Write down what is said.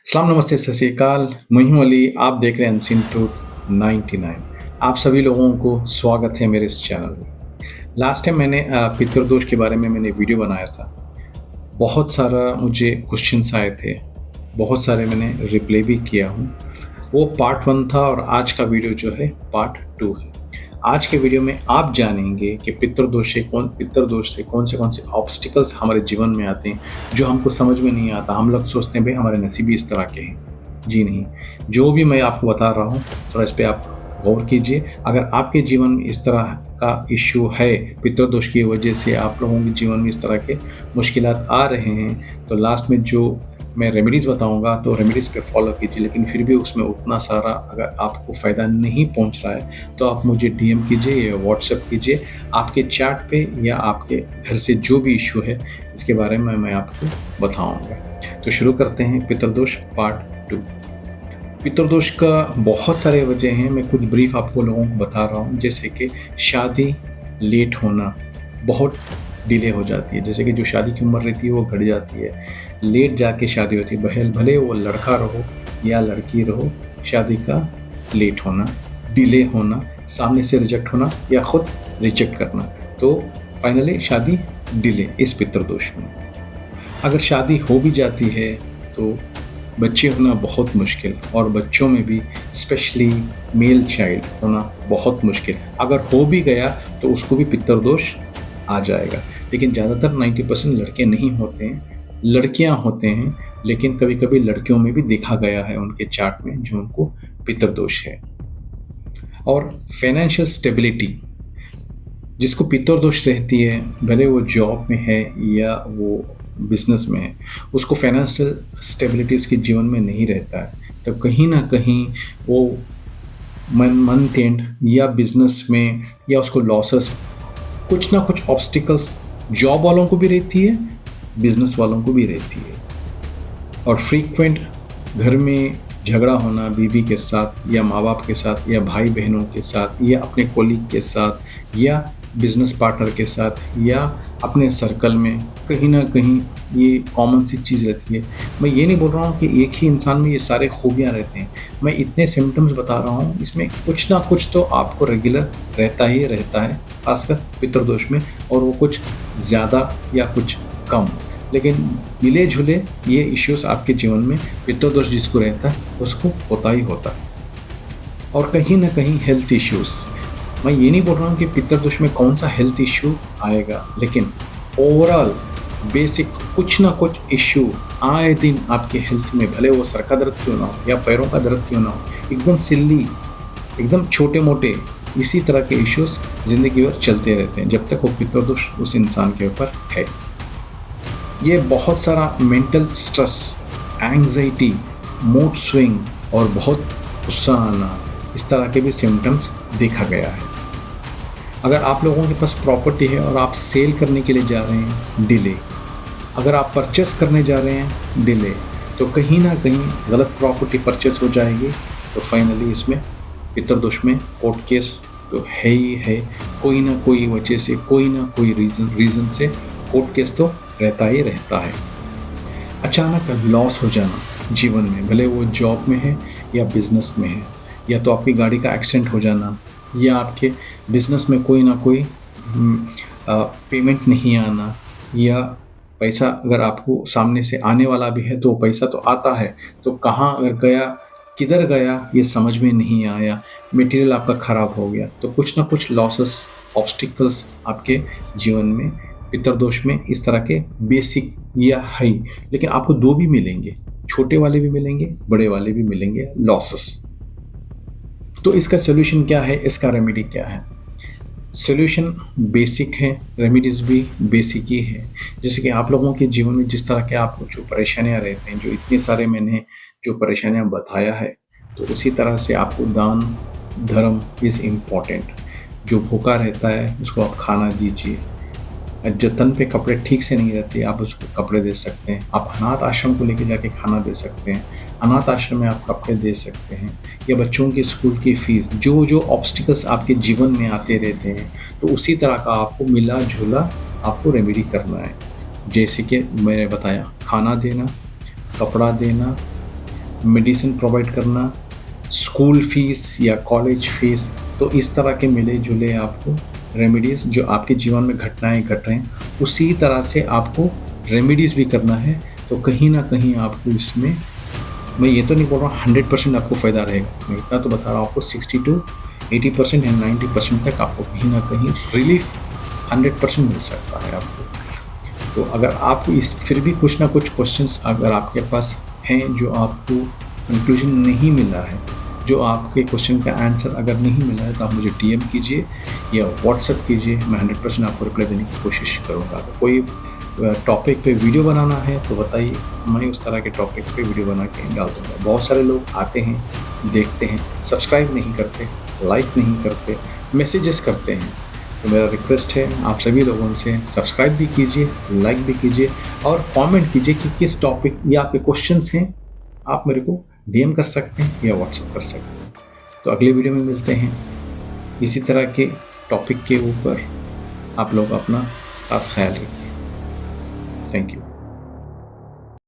सलाम नमस्ते सत श्री अकाल। मैं हूं अली। आप देख रहे हैं अनसीन ट्रूथ 99। आप सभी लोगों को स्वागत है मेरे इस चैनल में। लास्ट टाइम मैंने पितृदोष के बारे में मैंने वीडियो बनाया था। बहुत सारा मुझे क्वेश्चंस आए थे, बहुत सारे मैंने रिप्लाई भी किया हूँ। वो पार्ट 1 था और आज का वीडियो जो है पार्ट 2 है। आज के वीडियो में आप जानेंगे कि पितृदोष से कौन से ऑब्स्टिकल्स हमारे जीवन में आते हैं जो हमको समझ में नहीं आता। हम लोग सोचते हैं भाई हमारे नसीब ही इस तरह के हैं। जी नहीं, जो भी मैं आपको बता रहा हूँ थोड़ा इस पर आप गौर कीजिए। अगर आपके जीवन में इस तरह का इश्यू है, पितृदोष की वजह से आप लोगों के जीवन में इस तरह के मुश्किलात आ रहे हैं, तो लास्ट में जो मैं रेमेडीज़ बताऊंगा तो रेमेडीज़ पे फॉलो कीजिए। लेकिन फिर भी उसमें उतना सारा अगर आपको फ़ायदा नहीं पहुंच रहा है तो आप मुझे डीएम कीजिए या व्हाट्सएप कीजिए। आपके चैट पे या आपके घर से जो भी इशू है इसके बारे में मैं आपको बताऊंगा। तो शुरू करते हैं पितृदोष पार्ट 2। पितृदोष का बहुत सारे वजह हैं, मैं कुछ ब्रीफ आपको लोगों को बता रहा हूँ। जैसे कि शादी लेट होना, बहुत डिले हो जाती है। जैसे कि जो शादी की उम्र रहती है वो घट जाती है, लेट जाके शादी होती है। भले वो लड़का रहो या लड़की रहो, शादी का लेट होना, डिले होना, सामने से रिजेक्ट होना या खुद रिजेक्ट करना, तो फाइनली शादी डिले इस पितृदोष में। अगर शादी हो भी जाती है तो बच्चे होना बहुत मुश्किल, और बच्चों में भी स्पेशली मेल चाइल्ड होना बहुत मुश्किल। अगर हो भी गया तो उसको भी पितृदोष आ जाएगा। लेकिन ज़्यादातर 90% लड़के नहीं होते हैं, लड़कियां होते हैं। लेकिन कभी कभी लड़कियों में भी देखा गया है उनके चार्ट में जो उनको पितृदोष है। और फाइनेंशियल स्टेबिलिटी, जिसको पितृदोष रहती है, भले वो जॉब में है या वो बिजनेस में है, उसको फाइनेंशियल स्टेबिलिटी उसके जीवन में नहीं रहता है। तो कहीं ना कहीं वो मंथ एंड या बिजनेस में या उसको लॉसेस, कुछ ना कुछ ऑब्स्टिकल्स जॉब वालों को भी रहती है, बिजनेस वालों को भी रहती है। और फ्रीक्वेंट घर में झगड़ा होना बीवी के साथ या माँ बाप के साथ या भाई बहनों के साथ या अपने कोलीग के साथ या बिजनेस पार्टनर के साथ या अपने सर्कल में, कहीं ना कहीं ये कॉमन सी चीज़ रहती है। मैं ये नहीं बोल रहा हूँ कि एक ही इंसान में ये सारे खूबियाँ रहते हैं। मैं इतने सिम्टम्स बता रहा हूँ, इसमें कुछ ना कुछ तो आपको रेगुलर रहता ही रहता है, खासकर पितृदोष में। और वो कुछ ज़्यादा या कुछ कम, लेकिन मिले जुले ये इश्यूज आपके जीवन में पितृदोष जिसको रहता है उसको होता ही होता है। और कहीं ना कहीं हेल्थ इश्यूज, मैं ये नहीं बोल रहा हूँ कि पितृदोष में कौन सा हेल्थ इश्यू आएगा, लेकिन ओवरऑल बेसिक कुछ ना कुछ इश्यू आए दिन आपके हेल्थ में, भले वो सर का दर्द क्यों ना हो या पैरों का दर्द क्यों ना हो, एकदम सिल्ली, एकदम छोटे मोटे इसी तरह के इश्यूज जिंदगी भर चलते रहते हैं जब तक वो पितृदोष उस इंसान के ऊपर है। ये बहुत सारा mental stress, anxiety, mood swing और बहुत गुस्सा आना, इस तरह के भी सिम्टम्स देखा गया है। अगर आप लोगों के पास प्रॉपर्टी है और आप सेल करने के लिए जा रहे हैं, डिले। अगर आप परचेस करने जा रहे हैं, डिले। तो कहीं ना कहीं गलत प्रॉपर्टी परचेस हो जाएगी, तो फाइनली इसमें पितृदोष में कोर्ट केस तो है ही है। कोई ना कोई वजह से, कोई ना कोई रीज़न से कोर्ट केस तो रहता ही रहता है। अचानक लॉस हो जाना जीवन में, भले वो जॉब में है या बिजनेस में है, या तो आपकी गाड़ी का एक्सीडेंट हो जाना, या आपके बिजनेस में कोई ना कोई पेमेंट नहीं आना, या पैसा अगर आपको सामने से आने वाला भी है तो पैसा तो आता है, तो कहाँ अगर गया, किधर गया, ये समझ में नहीं आया, मटेरियल आपका ख़राब हो गया। तो कुछ ना कुछ लॉसेस, ऑब्स्टिकल्स आपके जीवन में पितृदोष में इस तरह के बेसिक या हाई, लेकिन आपको दो भी मिलेंगे, छोटे वाले भी मिलेंगे, बड़े वाले भी मिलेंगे लॉसेस। तो इसका सोल्यूशन क्या है, इसका रेमेडी क्या है? सोल्यूशन बेसिक है, रेमेडीज़ भी बेसिक ही है। जैसे कि आप लोगों के जीवन में जिस तरह के आपको जो परेशानियां रहते हैं, जो इतने सारे मैंने जो परेशानियां बताया है, तो उसी तरह से आपको दान धर्म इज़ इम्पॉर्टेंट। जो भूखा रहता है उसको आप खाना दीजिए। जो तन पे कपड़े ठीक से नहीं रहते, आप उसको कपड़े दे सकते हैं। आप अनाथ आश्रम को लेके जाके खाना दे सकते हैं, अनाथ आश्रम में आप कपड़े दे सकते हैं। या बच्चों की स्कूल की फ़ीस, जो जो ऑब्स्टिकल्स आपके जीवन में आते रहते हैं, तो उसी तरह का आपको मिला जुला आपको रेमेडी करना है। जैसे कि मैंने बताया, खाना देना, कपड़ा देना, मेडिसिन प्रोवाइड करना, स्कूल फीस या कॉलेज फीस, तो इस तरह के मिले-जुले आपको रेमेडीज़ जो आपके जीवन में घटनाएँ घट रहे हैं, उसी तरह से आपको रेमेडीज़ भी करना है। तो कहीं न कहीं आपको इसमें, मैं ये तो नहीं बोल रहा हूँ 100% आपको फ़ायदा रहेगा, मैं इतना तो बता रहा हूँ आपको 60 टू 80% या 90% तक आपको कहीं न कहीं रिलीफ़ 100% मिल सकता है आपको। तो अगर आपको इस फिर भी कुछ ना कुछ क्वेश्चंस अगर आपके पास हैं जो आपको कंक्लूजन नहीं मिला है, जो आपके क्वेश्चन का आंसर अगर नहीं मिला है, तो आप मुझे डीएम कीजिए या व्हाट्सएप कीजिए, मैं 100% आपको रिप्लाई देने की कोशिश करूँगा। अगर कोई टॉपिक पे वीडियो बनाना है तो बताइए, मैं उस तरह के टॉपिक पे वीडियो बना के डाल दूँगा। बहुत सारे लोग आते हैं, देखते हैं, सब्सक्राइब नहीं करते, लाइक नहीं करते, मैसेजेस करते हैं। तो मेरा रिक्वेस्ट है आप सभी लोगों से, सब्सक्राइब भी कीजिए, लाइक भी कीजिए और कमेंट कीजिए कि किस टॉपिक या आपके क्वेश्चंस हैं, आप मेरे को डीएम कर सकते हैं या व्हाट्सएप कर सकते हैं। तो अगले वीडियो में मिलते हैं इसी तरह के टॉपिक के ऊपर। आप लोग अपना खास ख्याल रखिए।